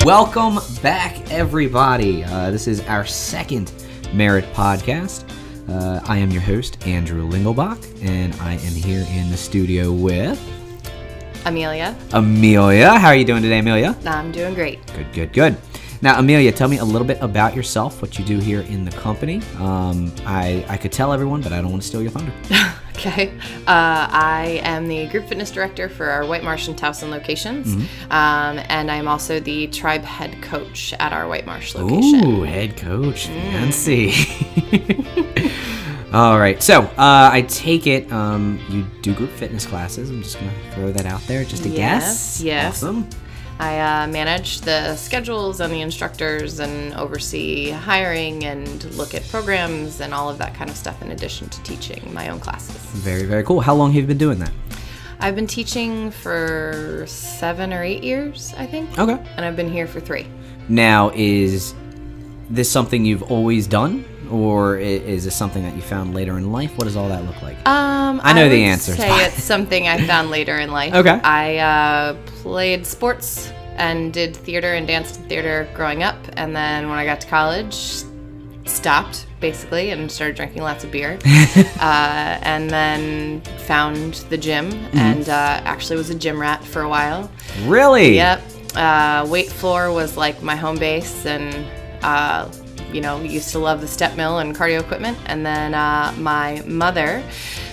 Welcome back, everybody. This is our second Merritt podcast. I am your host, Andrew Lingelbach, and I am here in the studio with... Amelia. How are you doing today, Amelia? I'm doing great. Good. Now, Amelia, tell me a little bit about yourself, what you do here in the company. I could tell everyone, but I don't want to steal your thunder. Okay. I am the group fitness director for our White Marsh and Towson locations. Mm-hmm. And I'm also the tribe head coach at our White Marsh location. Ooh, head coach. Fancy. All right. So I take it you do group fitness classes. I'm just going to throw that out there just a guess. Yes. Awesome. I manage the schedules and the instructors and oversee hiring and look at programs and all of that kind of stuff in addition to teaching my own classes. Very, very cool. How long have you been doing that? I've been teaching for 7 or 8 years, I think. Okay. And I've been here for 3. Now, is this something you've always done? Or is this something that you found later in life? What does all that look like? I know the answer. I would say it's something I found later in life. Okay. I played sports and did theater and danced in theater growing up. And then when I got to college, stopped, basically, and started drinking lots of beer. And then found the gym and actually was a gym rat for a while. Really? Yep. Weight floor was like my home base and... used to love the step mill and cardio equipment. And then my mother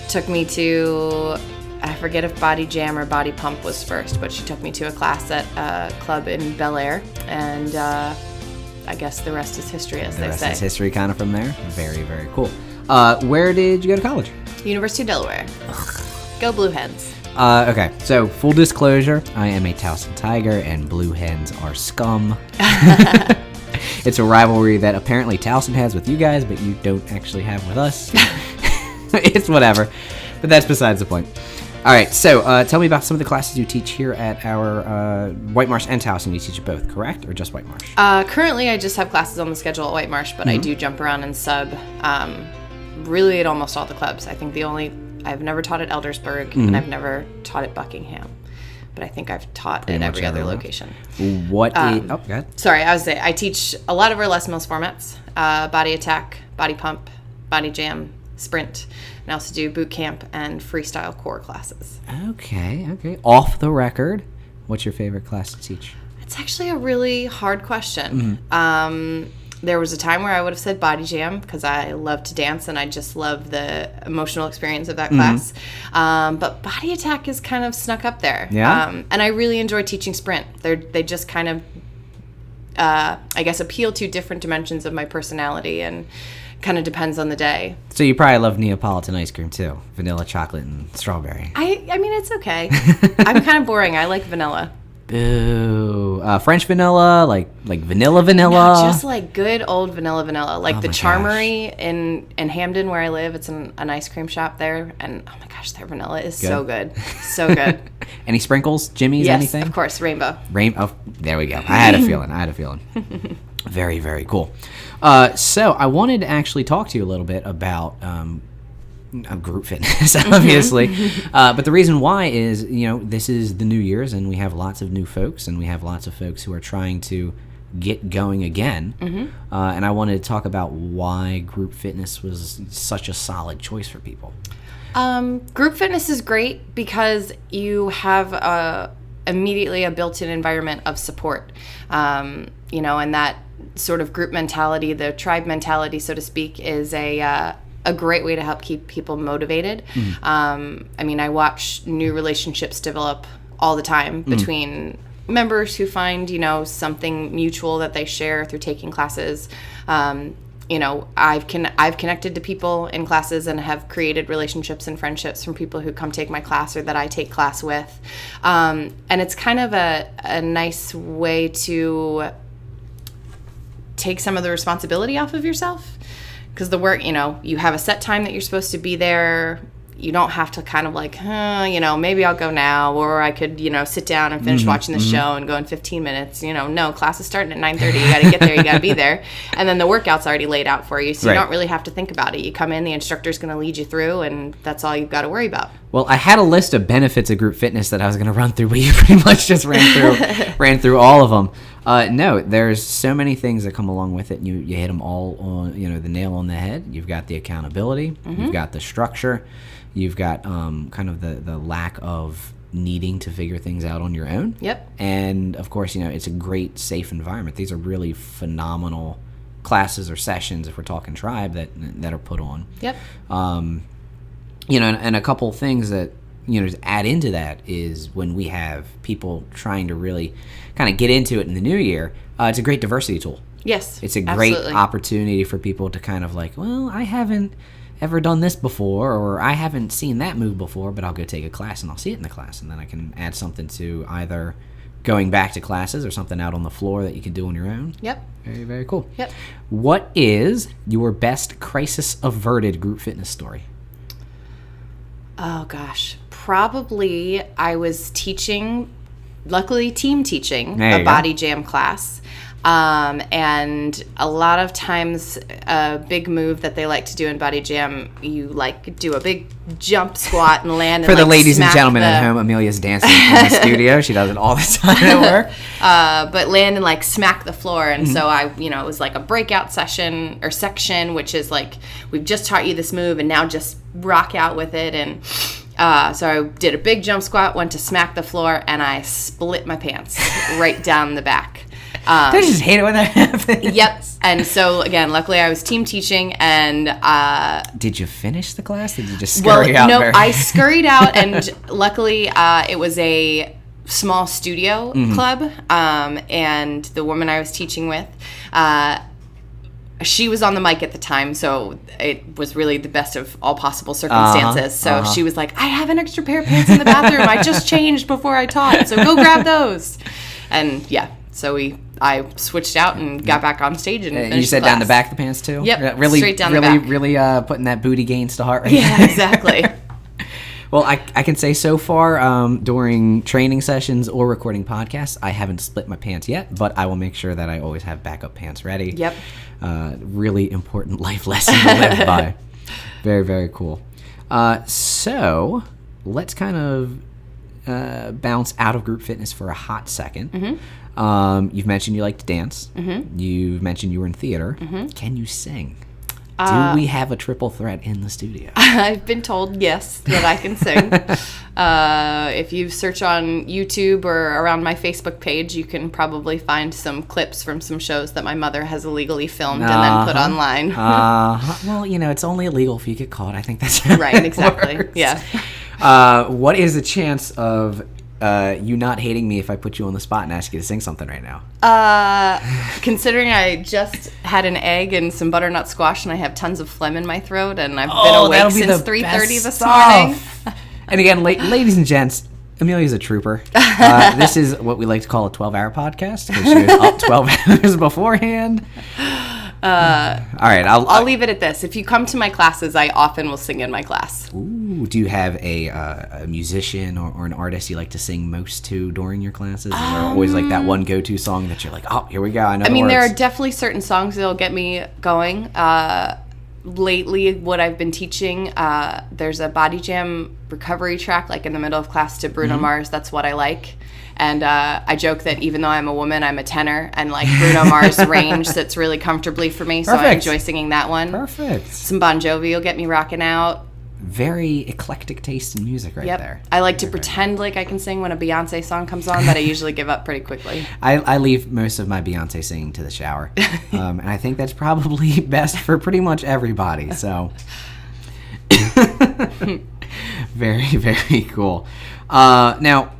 took me to, I forget if Body Jam or Body Pump was first, but she took me to a class at a club in Bel Air. And I guess the rest is history, as they say. The rest is history kind of from there. Very, very cool. Where did you go to college? University of Delaware. Go Blue Hens. Okay, so full disclosure, I am a Towson Tiger and Blue Hens are scum. It's a rivalry that apparently Towson has with you guys, but you don't actually have with us. It's whatever, but that's besides the point. All right, so tell me about some of the classes you teach here at our White Marsh and Towson. You teach both, correct, or just White Marsh? Currently, I just have classes on the schedule at White Marsh, but I do jump around and sub really at almost all the clubs. I think I've never taught at Eldersburg, and I've never taught at Buckingham. But I think I've taught at every other location. Go ahead. Sorry, I teach a lot of our Les Mills formats. Body attack, body pump, body jam, sprint. And I also do boot camp and freestyle core classes. Okay. Off the record, what's your favorite class to teach? It's actually a really hard question. There was a time where I would have said body jam because I love to dance and I just love the emotional experience of that class. But body attack is kind of snuck up there. Yeah. And I really enjoy teaching sprint. They just kind of, I guess, appeal to different dimensions of my personality and kind of depends on the day. So you probably love Neapolitan ice cream too. Vanilla, chocolate, and strawberry. I mean, it's okay. I'm kind of boring. I like vanilla. Boo. French vanilla, like vanilla. No, just like good old vanilla. Like the Charmery in Hamden where I live. It's an ice cream shop there. And oh my gosh, their vanilla is so good. So good. Any sprinkles? Jimmy's? Yes, anything? Of course. Rainbow. Oh, there we go. I had a feeling. Very, very cool. So I wanted to actually talk to you a little bit about group fitness, obviously. But the reason why is, this is the New Year's and we have lots of new folks and we have lots of folks who are trying to get going again. And I wanted to talk about why group fitness was such a solid choice for people. Group fitness is great because you have immediately a built-in environment of support, and that sort of group mentality, the tribe mentality, so to speak, is a great way to help keep people motivated. I watch new relationships develop all the time between members who find, something mutual that they share through taking classes. I've connected to people in classes and have created relationships and friendships from people who come take my class or that I take class with. And it's kind of a nice way to take some of the responsibility off of yourself. Because the work, you have a set time that you're supposed to be there. You don't have to kind of like, maybe I'll go now, or I could, sit down and finish watching the show and go in 15 minutes. No, class is starting at 9:30. You got to get there. You got to be there. And then the workout's already laid out for you, so you don't really have to think about it. You come in, the instructor's going to lead you through, and that's all you've got to worry about. Well, I had a list of benefits of group fitness that I was going to run through, but you pretty much just ran through all of them. No, there's so many things that come along with it. You hit them all on, the nail on the head. You've got the accountability. You've got the structure. You've got kind of the lack of needing to figure things out on your own. Yep. And of course, it's a great, safe environment. These are really phenomenal classes or sessions, if we're talking tribe, that are put on. Yep. And a couple things that to add into that is when we have people trying to really kind of get into it in the new year, it's a great diversity tool. Yes, it's a great absolutely. opportunity for people to kind of well, I haven't ever done this before, or I haven't seen that move before, but I'll go take a class and I'll see it in the class, and then I can add something to either going back to classes or something out on the floor that you can do on your own. Yep. Very, very cool. Yep. What is your best crisis-averted group fitness story? Oh, gosh. Probably I was teaching, luckily team teaching, a body jam class. And a lot of times a big move that they like to do in body jam, you do a big jump squat and land. For the ladies and gentlemen at home, Amelia's dancing in the studio. She does it all the time at work. But land and smack the floor. And so it was like a breakout session or section, which is we've just taught you this move and now just rock out with it. And so I did a big jump squat, went to smack the floor, and I split my pants right down the back. I just hate it when that happens. Yep. And so, again, luckily I was team teaching, and... Did you finish the class? Did you just scurry out? No, I scurried out, and luckily it was a small studio club, and the woman I was teaching with... she was on the mic at the time, so it was really the best of all possible circumstances. She was like, I have an extra pair of pants in the bathroom. I just changed before I taught, so go grab those. And yeah, so I switched out and got back on stage and finished you said the class. down the back of the pants too? Yep, really, straight down the back. Really putting that booty gains to heart right Yeah, there. exactly. Well, I can say so far during training sessions or recording podcasts, I haven't split my pants yet, but I will make sure that I always have backup pants ready. Yep. Really important life lesson to live by. Very, very cool. So let's kind of bounce out of group fitness for a hot second. You've mentioned you like to dance. You've mentioned you were in theater. Can you sing? Do we have a triple threat in the studio? I've been told, yes, that I can sing. If you search on YouTube or around my Facebook page, you can probably find some clips from some shows that my mother has illegally filmed and then put online. Well, it's only illegal if you get caught. I think that's right, exactly. Works. Yeah. What is the chance of you not hating me if I put you on the spot and ask you to sing something right now? Considering I just had an egg and some butternut squash and I have tons of phlegm in my throat and I've been awake since 3:30 this morning. And again, ladies and gents, Amelia's a trooper. This is what we like to call a 12-hour podcast because she was up 12 hours beforehand. All right, I'll leave it at this. If you come to my classes, I often will sing in my class. Ooh, do you have a musician or an artist you like to sing most to during your classes? Is there always that one go-to song that you're like, oh, here we go, I know the words? There are definitely certain songs that'll get me going. Lately, what I've been teaching, there's a body jam recovery track in the middle of class to Bruno Mars. That's what I like. And I joke that even though I'm a woman, I'm a tenor, and Bruno Mars' range sits really comfortably for me, so I enjoy singing that one. Perfect. Some Bon Jovi will get me rocking out. Very eclectic taste in music there. I like to pretend like I can sing when a Beyonce song comes on, but I usually give up pretty quickly. I leave most of my Beyonce singing to the shower, and I think that's probably best for pretty much everybody, so... Very, very cool. Now...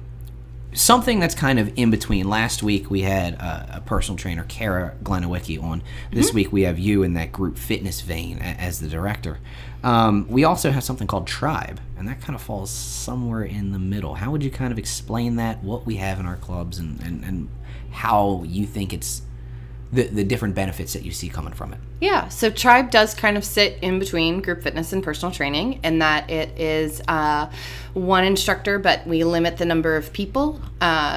Something that's kind of in between. Last week we had a personal trainer, Kara Glenowicki, on. This week we have you in that group fitness vein as the director. We also have something called Tribe, and that kind of falls somewhere in the middle. How would you kind of explain that, what we have in our clubs, and how you think it's the different benefits that you see coming from it? Yeah, so Tribe does kind of sit in between group fitness and personal training in that it is one instructor, but we limit the number of people.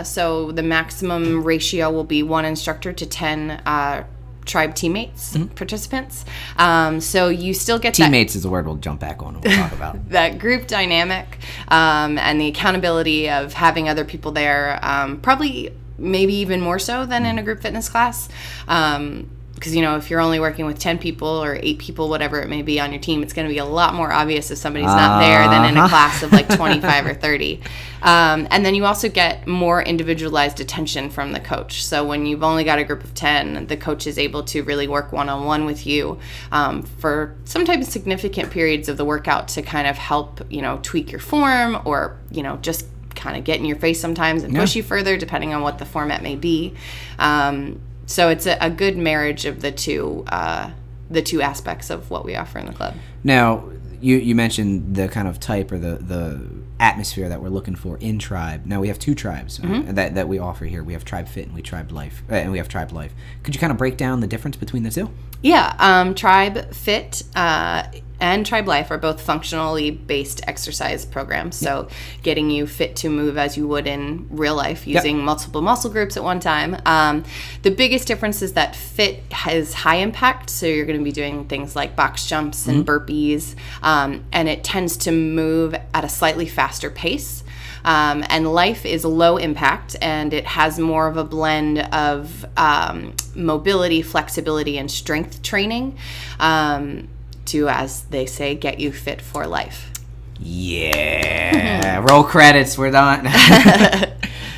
So the maximum ratio will be one instructor to 10 Tribe teammates, participants. So you still get teammates is a word we'll jump back on and we'll talk about. That group dynamic and the accountability of having other people there. Probably maybe even more so than in a group fitness class. Because, if you're only working with 10 people or 8 people, whatever it may be on your team, it's going to be a lot more obvious if somebody's not there than in a class of like 25 or 30. And then you also get more individualized attention from the coach. So when you've only got a group of 10, the coach is able to really work one-on-one with you for sometimes significant periods of the workout to kind of help, tweak your form or, just kind of get in your face sometimes and push you further, depending on what the format may be. So it's a good marriage of the two aspects of what we offer in the club. Now, you mentioned the kind of type or the atmosphere that we're looking for in Tribe. Now, we have 2 tribes that we offer here. We have Tribe Fit and we Tribe Life, and we have Tribe Life. Could you kind of break down the difference between the two? Yeah, Tribe Fit and Tribe Life are both functionally based exercise programs. So getting you fit to move as you would in real life using multiple muscle groups at one time. The biggest difference is that Fit has high impact. So you're going to be doing things like box jumps and burpees. And it tends to move at a slightly faster pace. And Life is low impact, and it has more of a blend of mobility, flexibility, and strength training to, as they say, get you fit for life. Yeah. Roll credits. We're done.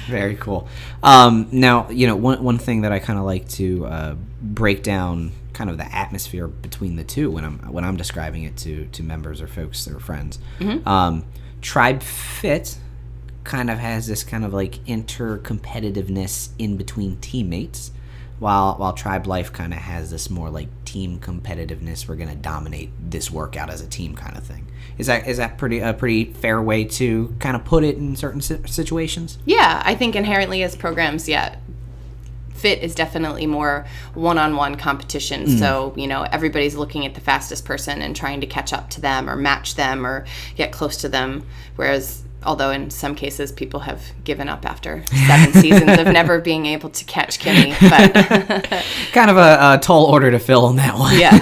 Very cool. Now, one thing that I kind of like to break down kind of the atmosphere between the two when I'm describing it to members or folks or friends. Tribe Fit kind of has this kind of like inter-competitiveness in between teammates, while Tribe Life kind of has this more like team competitiveness. We're going to dominate this workout as a team kind of thing. Is that a pretty fair way to kind of put it in certain situations? Yeah, I think inherently as programs, Fit is definitely more one-on-one competition. So, everybody's looking at the fastest person and trying to catch up to them or match them or get close to them. Whereas, although in some cases people have given up after 7 seasons of never being able to catch Kimmy. But kind of a tall order to fill on that one. Yeah.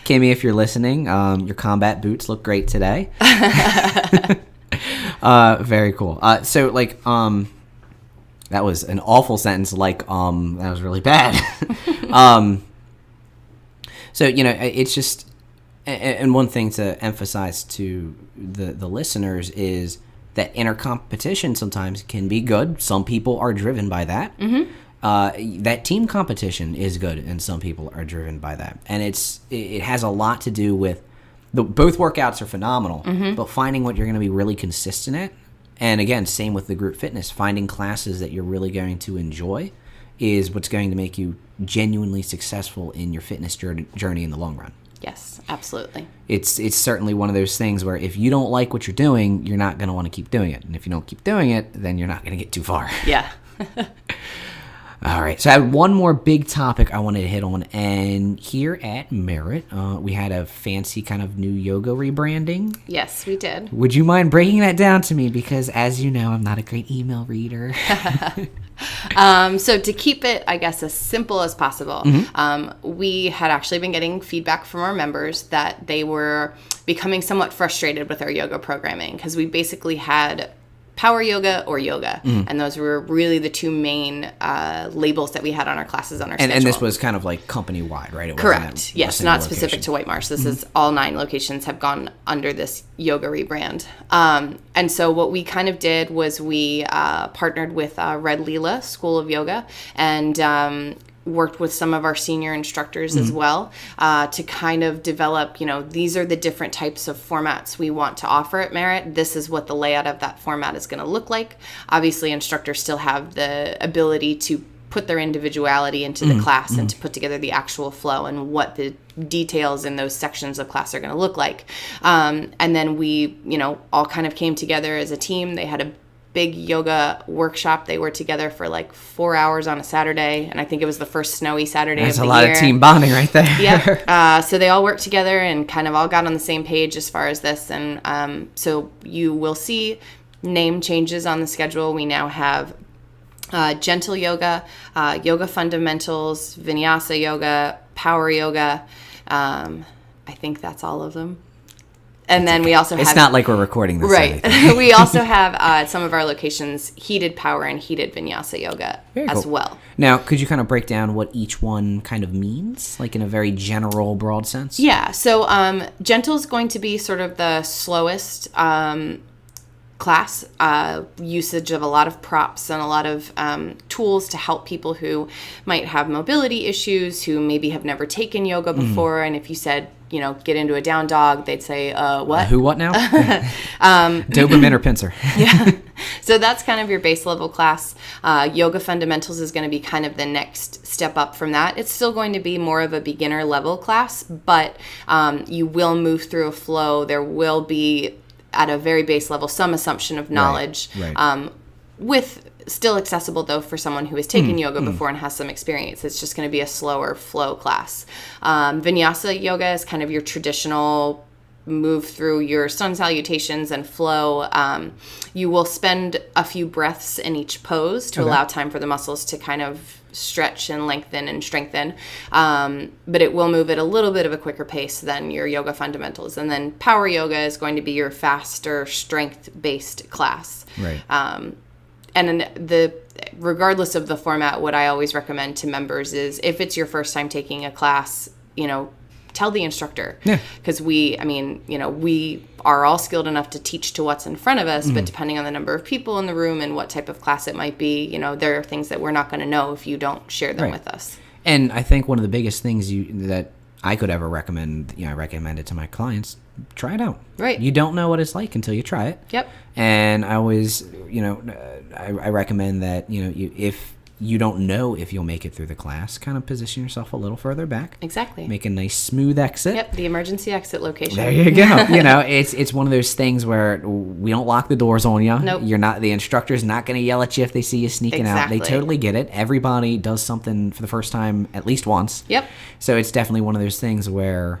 Kimmy, if you're listening, your combat boots look great today. Very cool. So, like, that was an awful sentence. Like, that was really bad. So, it's just, and one thing to emphasize to the listeners is that inner competition sometimes can be good. Some people are driven by that. That team competition is good, and some people are driven by that. And it has a lot to do with both workouts are phenomenal, but finding what you're going to be really consistent at. And again, same with the group fitness. Finding classes that you're really going to enjoy is what's going to make you genuinely successful in your fitness journey in the long run. Yes, absolutely. It's certainly one of those things where if you don't like what you're doing, you're not going to want to keep doing it. And if you don't keep doing it, then you're not going to get too far. Yeah. All right, so I had one more big topic I wanted to hit on, and here at Merritt, we had a fancy kind of new yoga rebranding. Yes, we did. Would you mind breaking that down to me? Because as you know, I'm not a great email reader. So to keep it, I guess, as simple as possible, we had actually been getting feedback from our members that they were becoming somewhat frustrated with our yoga programming because we basically had power yoga or yoga. And those were really the 2 main labels that we had on our classes on our schedule. And this was kind of like company-wide, right? It Correct. Yes, not specific to White Marsh. This is all 9 locations have gone under this yoga rebrand. And so what we kind of did was we partnered with Red Leela School of Yoga and worked with some of our senior instructors as well to kind of develop, these are the different types of formats we want to offer at Merritt. This is what the layout of that format is going to look like. Obviously, instructors still have the ability to put their individuality into the class and to put together the actual flow and what the details in those sections of class are going to look like. And then we, all kind of came together as a team. They had a big yoga workshop. They were together for like 4 hours on a Saturday, and I think it was the first snowy Saturday of the year. That's a lot of team bonding right there. Yeah. So they all worked together and kind of all got on the same page as far as this. And so you will see name changes on the schedule. We now have gentle yoga, yoga fundamentals, vinyasa yoga, power yoga. I think that's all of them. And then we also have... It's not like we're recording this. Right. We also have at some of our locations heated power and heated vinyasa yoga as well. Now, could you kind of break down what each one kind of means, like in a very general, broad sense? Yeah. So gentle is going to be sort of the slowest class, usage of a lot of props and a lot of tools to help people who might have mobility issues, who maybe have never taken yoga before. And if you said, get into a down dog, they'd say, what? Who, what now? Doberman or pincer? Yeah. So that's kind of your base level class. Yoga fundamentals is going to be kind of the next step up from that. It's still going to be more of a beginner level class, but you will move through a flow. There will be, at a very base level, some assumption of knowledge, right. With still accessible, though, for someone who has taken yoga before and has some experience. It's just going to be a slower flow class. Vinyasa yoga is kind of your traditional move through your sun salutations and flow. You will spend a few breaths in each pose to allow time for the muscles to kind of stretch and lengthen and strengthen. But it will move at a little bit of a quicker pace than your yoga fundamentals. And then power yoga is going to be your faster, strength-based class. Right. And regardless of the format, what I always recommend to members is, if it's your first time taking a class, tell the instructor. Yeah. Because we are all skilled enough to teach to what's in front of us, but depending on the number of people in the room and what type of class it might be, there are things that we're not going to know if you don't share them with us. And I think one of the biggest things that I could ever recommend, I recommend it to my clients, try it out. Right. You don't know what it's like until you try it. Yep. And I always, I recommend that, if you don't know if you'll make it through the class, kind of position yourself a little further back. Exactly. Make a nice smooth exit. Yep, the emergency exit location. There you go. It's one of those things where we don't lock the doors on you. Nope. The instructor's not going to yell at you if they see you sneaking out. They totally get it. Everybody does something for the first time at least once. Yep. So it's definitely one of those things where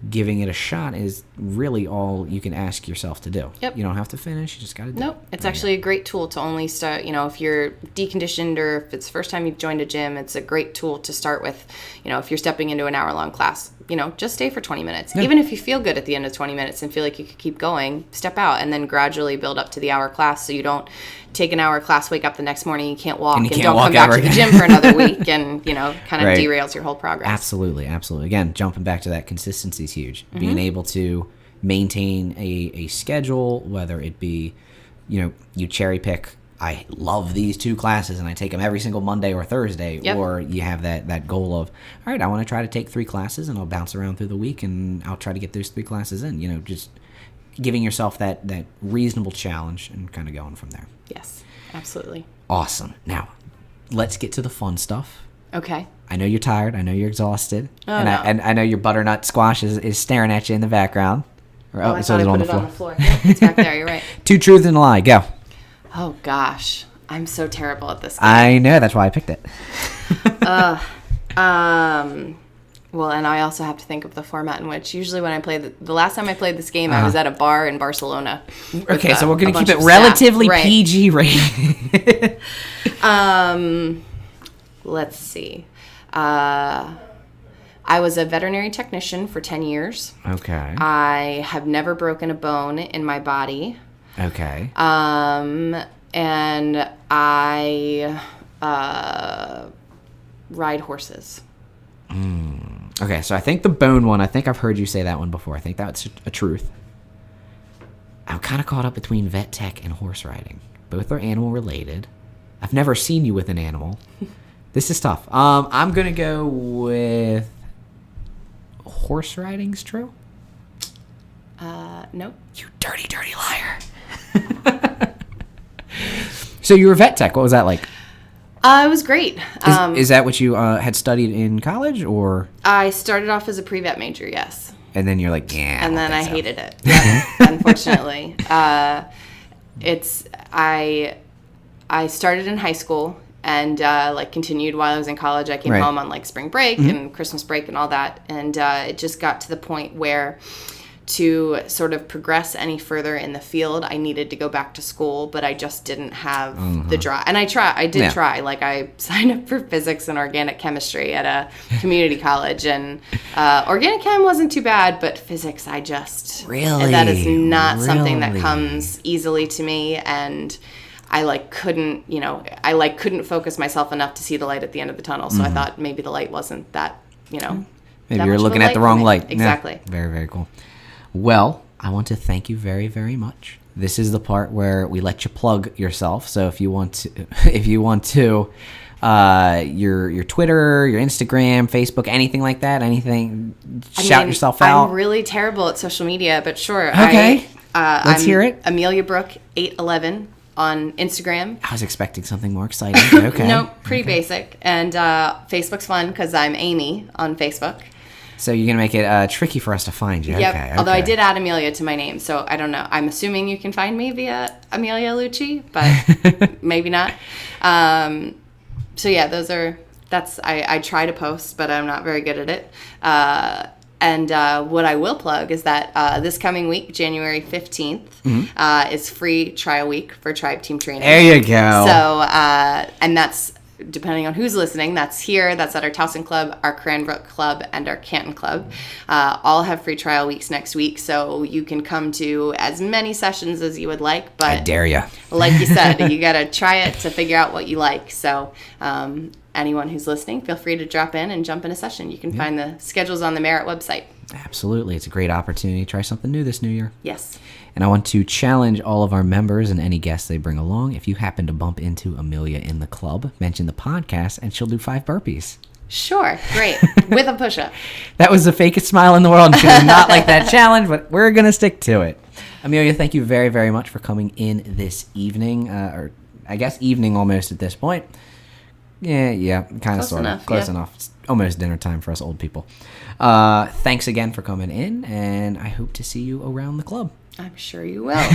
giving it a shot is really all you can ask yourself to do. Yep. You don't have to finish. You just got to do it. Nope. It's actually a great tool to only start, if you're deconditioned or if it's the first time you've joined a gym, it's a great tool to start with. If you're stepping into an hour-long class, just stay for 20 minutes. Yeah. Even if you feel good at the end of 20 minutes and feel like you could keep going, step out and then gradually build up to the hour class, so you don't take an hour class, wake up the next morning, you can't walk, and don't come back to the gym for another week, and, kind of derails your whole progress. Absolutely, absolutely. Again, jumping back to that, consistency is huge. Being able to maintain a schedule, whether it be, you cherry pick, I love these 2 classes and I take them every single Monday or Thursday, or you have that goal of, all right, I want to try to take 3 classes and I'll bounce around through the week and I'll try to get those 3 classes in, just giving yourself that reasonable challenge and kind of going from there. Yes, absolutely. Awesome. Now, let's get to the fun stuff. Okay. I know you're tired. I know you're exhausted. Oh, and I know your butternut squash is staring at you in the background. I thought I put it on the floor. Yep, it's back there. You're right. 2 truths and a lie. Go. Oh, gosh. I'm so terrible at this game. I know. That's why I picked it. Well, and I also have to think of the format in which, usually when I play the last time I played this game, I was at a bar in Barcelona. Okay, so we're going to keep it relatively PG rated. Let's see. I was a veterinary technician for 10 years. Okay. I have never broken a bone in my body. Okay. And I ride horses. Okay, so I think the bone one, I think I've heard you say that one before. I think that's a truth. I'm kind of caught up between vet tech and horse riding. Both are animal related. I've never seen you with an animal. This is tough. I'm going to go with horse riding's true. Nope. You dirty, dirty liar. So you were vet tech. What was that like? It was great. Is that what you had studied in college, or? I started off as a pre-vet major, yes. And then you're like, yeah. And then I hated it. Yep, unfortunately. I started in high school and continued while I was in college. I came home on spring break and Christmas break and all that. And it just got to the point where to sort of progress any further in the field, I needed to go back to school, but I just didn't have the drive. And I did try. Like, I signed up for physics and organic chemistry at a community college, and organic chem wasn't too bad, but physics, that is not something that comes easily to me, and I couldn't focus myself enough to see the light at the end of the tunnel. So I thought maybe the light wasn't that, maybe you're looking at the wrong light. Exactly. Yeah. Very, very cool. Well, I want to thank you very, very much. This is the part where we let you plug yourself. So if you want to, your Twitter, your Instagram, Facebook, anything like that, shout yourself out. I'm really terrible at social media, but sure. Okay. Let's hear it. Amelia Brook 811 on Instagram. I was expecting something more exciting. Okay. No, pretty basic. And Facebook's fun because I'm Amy on Facebook. So you're going to make it tricky for us to find you. Yep. Okay. Although I did add Amelia to my name, so I don't know. I'm assuming you can find me via Amelia Luchey, but maybe not. So yeah, I try to post, but I'm not very good at it. And what I will plug is that this coming week, January 15th, is free trial week for Tribe Team Training. There you go. So, and that's, depending on who's listening, that's here. That's at our Towson Club, our Cranbrook Club, and our Canton Club. All have free trial weeks next week, so you can come to as many sessions as you would like. But I dare you. Like you said, you got to try it to figure out what you like. So anyone who's listening, feel free to drop in and jump in a session. You can find the schedules on the Merritt website. Absolutely. It's a great opportunity to try something new this new year. Yes. And I want to challenge all of our members and any guests they bring along. If you happen to bump into Amelia in the club, mention the podcast and she'll do 5 burpees. Sure. Great. With a push-up. That was the fakest smile in the world. She did not like that challenge, but we're going to stick to it. Amelia, thank you very, very much for coming in this evening, or I guess evening almost at this point. Yeah, kind of, sort of. Close enough. It's almost dinner time for us old people. Thanks again for coming in, and I hope to see you around the club. I'm sure you will.